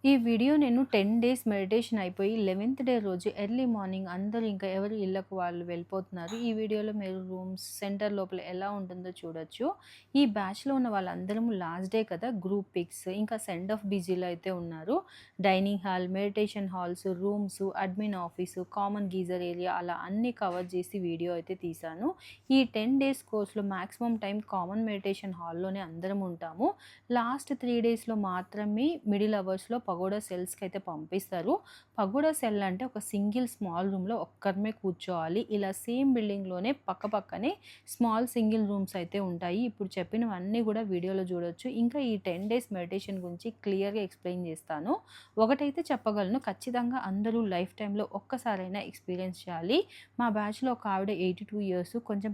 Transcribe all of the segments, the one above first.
ఈ వీడియో నేను 10 days meditation అయిపోయి 11th డే రోజు ఎర్లీ మార్నింగ్ అందరూ ఇంకా ఎవరి ఇళ్ళకు వాళ్ళు వెళ్ళిపోతున్నారు. ఈ వీడియోలో మీరు రూమ్స్ సెంటర్ లోపల ఎలా ఉంటుందో చూడొచ్చు. ఈ బ్యాచ్‌లో ఉన్న వాళ్ళందరము లాస్ట్ డే కదా! గ్రూప్ పిక్స్ ఇంకా సెండ్ ఆఫ్ బిజీలో అయితే ఉన్నారు. Dining hall, meditation halls, rooms, admin office, common geyser area అలా అన్నీ కవర్ చేసి వీడియో అయితే తీశాను. ఈ 10 డేస్ కోర్స్‌లో మాక్సిమం టైం కామన్ మెడిటేషన్ హాల్‌లోనే అందరం ఉంటాము. లాస్ట్ 3 డేస్‌లో మాత్రమే మిడిల్ అవర్స్‌లో పగోడా సెల్స్‌కి అయితే పంపిస్తారు. పగోడా సెల్ అంటే ఒక సింగిల్ స్మాల్ రూమ్‌లో ఒక్కరమే కూర్చోవాలి. ఇలా సేమ్ బిల్డింగ్‌లోనే పక్కపక్కనే స్మాల్ సింగిల్ రూమ్స్ అయితే ఉంటాయి. ఇప్పుడు చెప్పినవన్నీ కూడా వీడియోలో చూడొచ్చు. ఇంకా ఈ 10 డేస్ మెడిటేషన్ గురించి క్లియర్‌గా ఎక్స్‌ప్లెయిన్ చేస్తాను. ఒకటైతే చెప్పగలను, ఖచ్చితంగా అందరూ లైఫ్ టైమ్‌లో ఒక్కసారైనా ఎక్స్‌పీరియన్స్ చేయాలి. మా బ్యాచ్‌లో ఒక ఆవిడ 82 ఇయర్స్, కొంచెం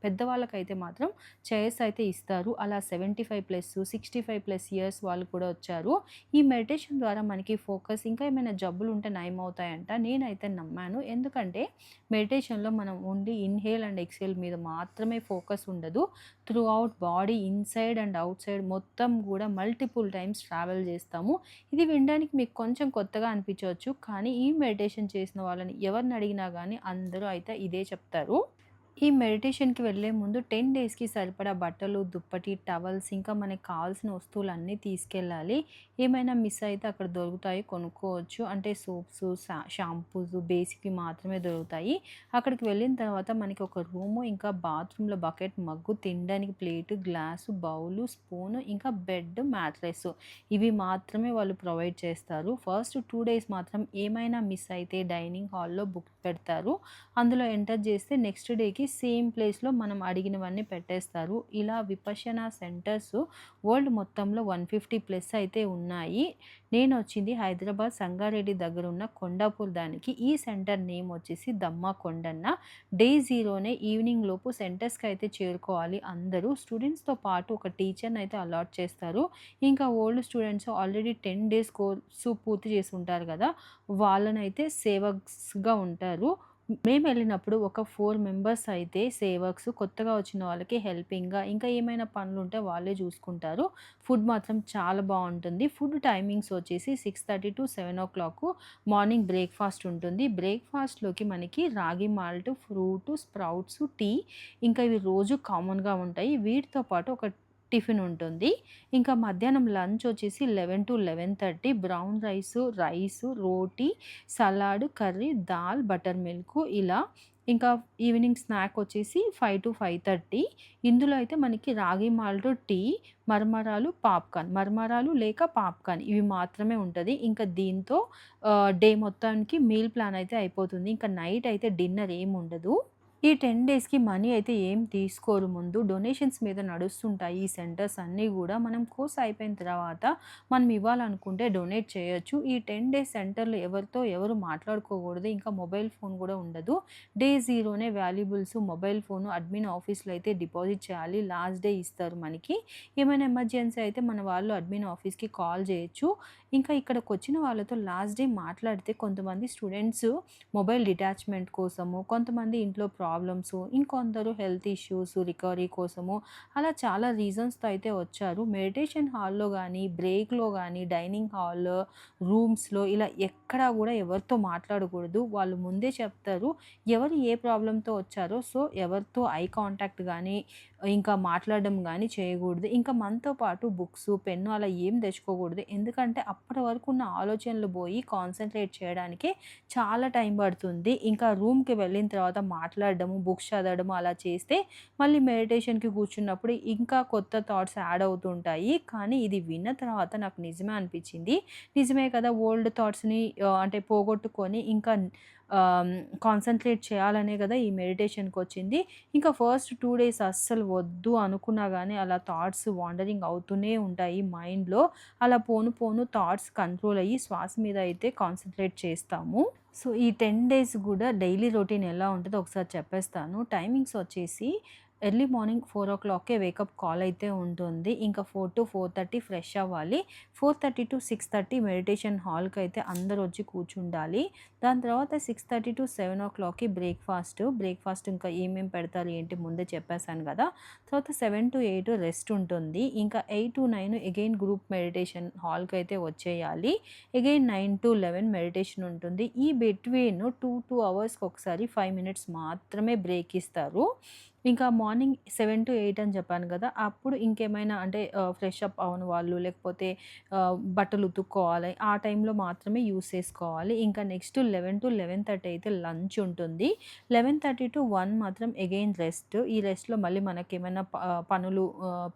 పెద్దవాళ్ళకైతే మాత్రం చైర్స్ అయితే ఇస్తారు. అలా 75+, 65+ ఇయర్స్ వాళ్ళు కూడా వచ్చారు. ఈ మెడిటేషన్ ద్వారా మనకి ఫోకస్ ఇంకా ఏమైనా జబ్బులు ఉంటే నయమవుతాయంట. నేనైతే నమ్మాను. ఎందుకంటే మెడిటేషన్‌లో మనం ఓన్లీ ఇన్‌హేల్ అండ్ ఎక్స్‌హేల్ మీద మాత్రమే ఫోకస్ ఉండదు. Through out body inside and out side మొత్తం గూడా మల్టిపుల్ టైమ్స్ ట్రావెల్ చేస్తాము. ఇది వినడానికి మీకు కొంచెం కొత్తగా అనిపించవచ్చు. కానీ ఈ మెడిటేషన్ చేసిన వాళ్ళని ఎవరిని అడిగినా గానీ అందరూ అయితే ఇదే చెప్తారు. ఈ మెడిటేషన్‌కి వెళ్ళే ముందు 10 డేస్‌కి సరిపడా బట్టలు, దుప్పటి, టవల్స్ ఇంకా మనకు కావాల్సిన వస్తువులన్నీ తీసుకెళ్ళాలి. ఏమైనా మిస్ అయితే అక్కడ దొరుకుతాయి, కొనుక్కోవచ్చు. అంటే సోప్స్, షాంపూస్ బేసిక్‌వి మాత్రమే దొరుకుతాయి. అక్కడికి వెళ్ళిన తర్వాత మనకి ఒక రూము, ఇంకా బాత్రూమ్‌లో బకెట్, మగ్గు, తినడానికి ప్లేటు, గ్లాసు, బౌలు, స్పూను, ఇంకా బెడ్, మ్యాట్రెస్ ఇవి మాత్రమే వాళ్ళు ప్రొవైడ్ చేస్తారు. ఫస్ట్ 2 డేస్ మాత్రం ఏమైనా మిస్ అయితే డైనింగ్ హాల్‌లో బుక్ పెడతారు. అందులో ఎంటర్ చేస్తే నెక్స్ట్ డేకి సేమ్ ప్లేస్‌లో మనం అడిగినవన్నీ పెట్టేస్తారు. ఇలా విపశ్యనా సెంటర్స్ వరల్డ్ మొత్తంలో 150+ అయితే ఉన్నాయి. నేనొచ్చింది హైదరాబాద్ సంగారెడ్డి దగ్గరున్న కొండాపూర్ దానికి. ఈ సెంటర్ నేమ్ వచ్చేసి దమ్మా కొండన్న. డే 0నే ఈవినింగ్ లోపు సెంటర్స్‌కి అయితే చేరుకోవాలి అందరూ. స్టూడెంట్స్‌తో పాటు ఒక టీచర్‌ని అయితే అలాట్ చేస్తారు. ఇంకా old students already 10 days course పూర్తి చేసి ఉంటారు కదా! వాళ్ళనైతే సేవక్స్‌గా ఉంటారు. మేమెళ్ళినప్పుడు ఒక 4 మెంబర్స్ అయితే సేవక్స్, కొత్తగా వచ్చిన వాళ్ళకి హెల్పింగ్‌గా ఇంకా ఏమైనా పనులుంటే వాళ్ళే చూసుకుంటారు. ఫుడ్ మాత్రం చాలా బావుంటుంది. ఫుడ్ టైమింగ్స్ వచ్చేసి 6:30-7 మార్నింగ్ బ్రేక్‌ఫాస్ట్ ఉంటుంది. బ్రేక్‌ఫాస్ట్‌లోకి మనకి రాగి మాల్ట్, ఫ్రూటు, స్ప్రౌట్స్, టీ ఇంకా ఇవి రోజు కామన్‌గా ఉంటాయి. వీటితో పాటు ఒక టిఫిన్ ఉంటుంది. ఇంకా మధ్యాహ్నం లంచ్ వచ్చేసి 11-11:30 బ్రౌన్ రైసు, రోటీ, సలాడ్, కర్రీ, దాల్, బటర్ మిల్క్ ఇలా. ఇంకా ఈవినింగ్ స్నాక్ వచ్చేసి 5-5:30. ఇందులో అయితే మనకి రాగి మాల్ట్, టీ, మరమరాలు లేక పాప్‌కార్న్ ఇవి మాత్రమే ఉంటది. ఇంకా దీంతో డే మొత్తానికి మీల్ ప్లాన్ అయితే అయిపోతుంది. ఇంకా నైట్ అయితే డిన్నర్ ఏముండదు. ఈ 10 డేస్‌కి మనీ అయితే ఏం తీసుకోరు ముందు. డొనేషన్స్ మీద నడుస్తుంటాయి ఈ సెంటర్స్ అన్నీ గూడా. మనం కోర్స్ అయిపోయిన తర్వాత మనం ఇవ్వాలనుకుంటే డొనేట్ చేయొచ్చు. ఈ 10 డేస్ సెంటర్‌లో ఎవరితో ఎవరు మాట్లాడుకోకూడదు. ఇంకా మొబైల్ ఫోన్ గూడా ఉండదు. డే 0నే వాల్యుబుల్స్, మొబైల్ ఫోను అడ్మిన్ ఆఫీస్‌లో అయితే డిపాజిట్ చేయాలి. లాస్ట్ డే ఇస్తారు మనకి. ఏమైనా ఎమర్జెన్సీ అయితే మన వాళ్ళు అడ్మిన్ ఆఫీస్‌కి కాల్ చేయొచ్చు. ఇంకా ఇక్కడికొచ్చిన వాళ్ళతో లాస్ట్ డే మాట్లాడితే కొంతమంది స్టూడెంట్స్ మొబైల్ డిటాచ్‌మెంట్ కోసము, కొంతమంది ఇంట్లో ప్రాబ్లమ్సు, ఇంకొందరు హెల్త్ ఇష్యూస్, రికవరీ కోసము అలా చాలా రీజన్స్‌తో అయితే వచ్చారు. మెడిటేషన్ హాల్‌లో గానీ, బ్రేక్‌లో గానీ, డైనింగ్ హాల్, రూమ్స్‌లో ఇలా ఎక్కడా గూడా ఎవరితో మాట్లాడకూడదు. వాళ్ళు ముందే చెప్తారు. ఎవరు ఏ ప్రాబ్లమ్‌తో వచ్చారో సో, ఎవరితో ఐ కాంటాక్ట్ గానీ, ఇంకా మాట్లాడడం గానీ చేయగూడదు. ఇంకా మనతో పాటు బుక్సు, పెన్ను అలా ఏం తెచ్చుకోకూడదు. ఎందుకంటే అప్పటి వరకు ఉన్న ఆలోచనలు బోయి కాన్సంట్రేట్ చేయడానికే చాలా టైం పడుతుంది. ఇంకా రూమ్‌కి వెళ్ళిన తర్వాత మాట్లాడడము, బుక్స్ చదవడము అలా చేస్తే మళ్ళీ మెడిటేషన్‌కి కూర్చున్నప్పుడు ఇంకా కొత్త థాట్స్ యాడ్ అవుతుంటాయి. కానీ ఇది విన్న తర్వాత నాకు నిజమే అనిపించింది. నిజమే కదా! ఓల్డ్ థాట్స్‌ని అంటే పోగొట్టుకొని ఇంకా కాన్సంట్రేట్ చేయాలనే కదా ఈ మెడిటేషన్‌కొచ్చింది. ఇంకా ఫస్ట్ 2 డేస్ అస్సలు వద్దు అనుకున్నా గానీ అలా థాట్స్ వాండరింగ్ అవుతూనే ఉంటాయి మైండ్‌లో. అలా పోను పోను థాట్స్ కంట్రోల్ అయ్యి శ్వాస మీద అయితే కాన్సంట్రేట్ చేస్తాము. సో, ఈ 10 డేస్ గూడా డైలీ రొటీన్ ఎలా ఉంటదో ఒకసారి చెప్పేస్తాను. టైమింగ్స్ వచ్చేసి ఎర్లీ మార్నింగ్ 4:00కే వేకప్ కాల్ అయితే ఉంటుంది. ఇంకా 4-4:30 ఫ్రెష్ అవ్వాలి. 4:30-6:30 మెడిటేషన్ హాల్‌కైతే అందరూ వచ్చి కూర్చుండాలి. దాని తర్వాత 6:30-7:00కి బ్రేక్‌ఫాస్ట్ ఇంకా ఏమేమి పెడతారు ఏంటి ముందే చెప్పేసాను గదా! తర్వాత 7-8 రెస్ట్ ఉంటుంది. ఇంకా 8-9 అగైన్ గ్రూప్ మెడిటేషన్ హాల్‌కైతే వచ్చేయాలి. అగైన్ 9-11 మెడిటేషన్ ఉంటుంది. ఈ బిట్వీన్ 2 అవర్స్‌కి ఒకసారి 5 మినిట్స్ మాత్రమే బ్రేక్ ఇస్తారు. ఇంకా మార్నింగ్ 7-8 అని చెప్పాను గదా! అప్పుడు ఇంకేమైనా అంటే ఫ్రెష్ అప్ అవ్వని వాళ్ళు లేకపోతే బట్టలు ఉతుక్కోవాలి. ఆ టైంలో మాత్రమే యూజ్ చేసుకోవాలి. ఇంకా నెక్స్ట్ 11-11:30 అయితే లంచ్ ఉంటుంది. 11:30-1 మాత్రం అగైన్ రెస్ట్. ఈ రెస్ట్‌లో మళ్ళీ మనకేమైనా పనులు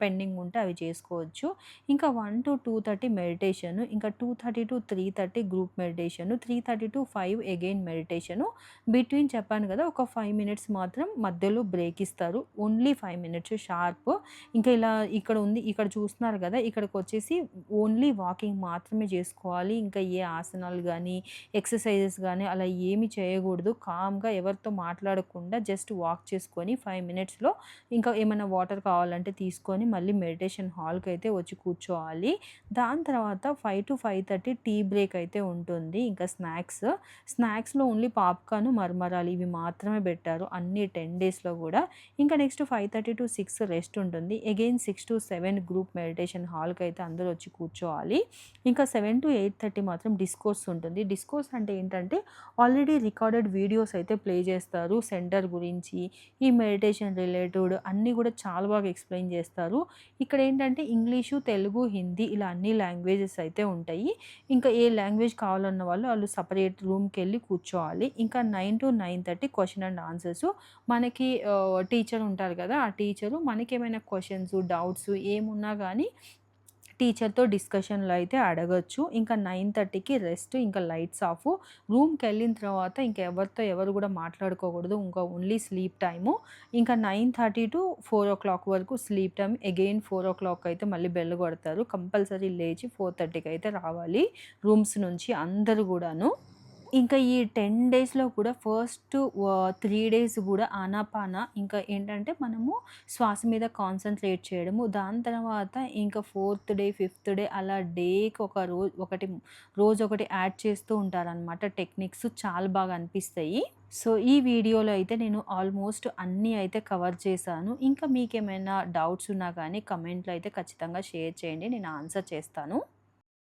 పెండింగ్ ఉంటే అవి చేసుకోవచ్చు. ఇంకా 1-2:30 మెడిటేషన్. ఇంకా 2:30-3:30 group meditation. 3:30-5 again meditation. Between చెప్పాను గదా! ఒక 5 మినిట్స్ మాత్రం మధ్యలో బ్రేక్ ఇస్తారు. Only 5 minutes sharp. ఇంకా ఇలా ఇక్కడ చూస్తున్నారు గదా! ఇక్కడికొచ్చేసి ఓన్లీ వాకింగ్ మాత్రమే చేసుకోవాలి. ఇంకా ఏ ఆసనాలు గానీ, ఎక్సర్‌సైజెస్ గానీ అలా ఏమి చేయగూడదు. కామ్‌గా ఎవరితో మాట్లాడకుండా జస్ట్ వాక్ చేసుకొని 5 మినిట్స్‌లో ఇంకా ఏమన్నా వాటర్ కావాలంటే తీసుకొని మళ్ళీ మెడిటేషన్ హాల్‌కైతే వచ్చి కూర్చోవాలి. దాని తర్వాత 5-5:30 టీ బ్రేక్ అయితే ఉంటుంది. ఇంకా స్నాక్స్‌లో ఓన్లీ పాప్‌కార్న్, మరమరాలు ఇవి మాత్రమే పెట్టారు అన్ని 10 డేస్‌లో గూడా. ఇంకా నెక్స్ట్ 5:30-6 రెస్ట్ ఉంటుంది. అగైన్ 6-7 గ్రూప్ మెడిటేషన్ హాల్‌కైతే అందరూ వచ్చి కూర్చోవాలి. ఇంకా 7-8:30 మాత్రం డిస్కోర్స్ ఉంటుంది. డిస్కోర్స్ అంటే ఏంటంటే ఆల్రెడీ రికార్డెడ్ వీడియోస్ అయితే ప్లే చేస్తారు. సెంటర్ గురించి, ఈ మెడిటేషన్ రిలేటెడ్ అన్నీ గూడా చాలా బాగా ఎక్స్‌ప్లెయిన్ చేస్తారు. ఇక్కడ ఏంటంటే ఇంగ్లీషు, తెలుగు, హిందీ ఇలా అన్ని లాంగ్వేజెస్ అయితే ఉంటాయి. ఇంకా ఏ లాంగ్వేజ్ కావాలన్న వాళ్ళు సెపరేట్ రూమ్‌కెళ్ళి కూర్చోవాలి. ఇంకా 9-9:30 క్వెషన్ అండ్ ఆన్సర్స్. మనకి టీచర్ ఉంటారు కదా! ఆ టీచరు మనకేమైనా క్వెషన్స్, డౌట్స్ ఏమున్నా గానీ టీచర్‌తో డిస్కషన్‌లో అయితే అడగొచ్చు. ఇంకా 9:30కి రెస్ట్. ఇంకా లైట్స్ ఆఫ్. రూమ్‌కెళ్ళిన తర్వాత ఇంక ఎవరితో ఎవరు గూడా మాట్లాడుకోకూడదు. ఇంకా ఓన్లీ స్లీప్ టైము. ఇంకా 9:30-4:00 వరకు స్లీప్ టైమ్. అగైన్ 4:00 అయితే మళ్ళీ బెల్ కొడతారు. కంపల్సరీ లేచి 4:30కి అయితే రావాలి రూమ్స్ నుంచి అందరూ గూడాను. ఇంకా ఈ 10 డేస్‌లో కూడా ఫస్ట్ 3 డేస్ గూడా ఆనాపాన ఇంకా ఏంటంటే మనము శ్వాస మీద కాన్సంట్రేట్ చేయడము. దాని తర్వాత ఇంకా ఫోర్త్ డే, ఫిఫ్త్ డే అలా డేకి రోజొకటి యాడ్ చేస్తూ ఉంటారనమాట. టెక్నిక్స్ చాలా బాగా అనిపిస్తాయి. సో, ఈ వీడియోలో అయితే నేను ఆల్మోస్ట్ అన్నీ అయితే కవర్ చేశాను. ఇంకా మీకేమైనా డౌట్స్ ఉన్నా గానీ కమెంట్‌లో అయితే ఖచ్చితంగా షేర్ చేయండి. నేను ఆన్సర్ చేస్తాను.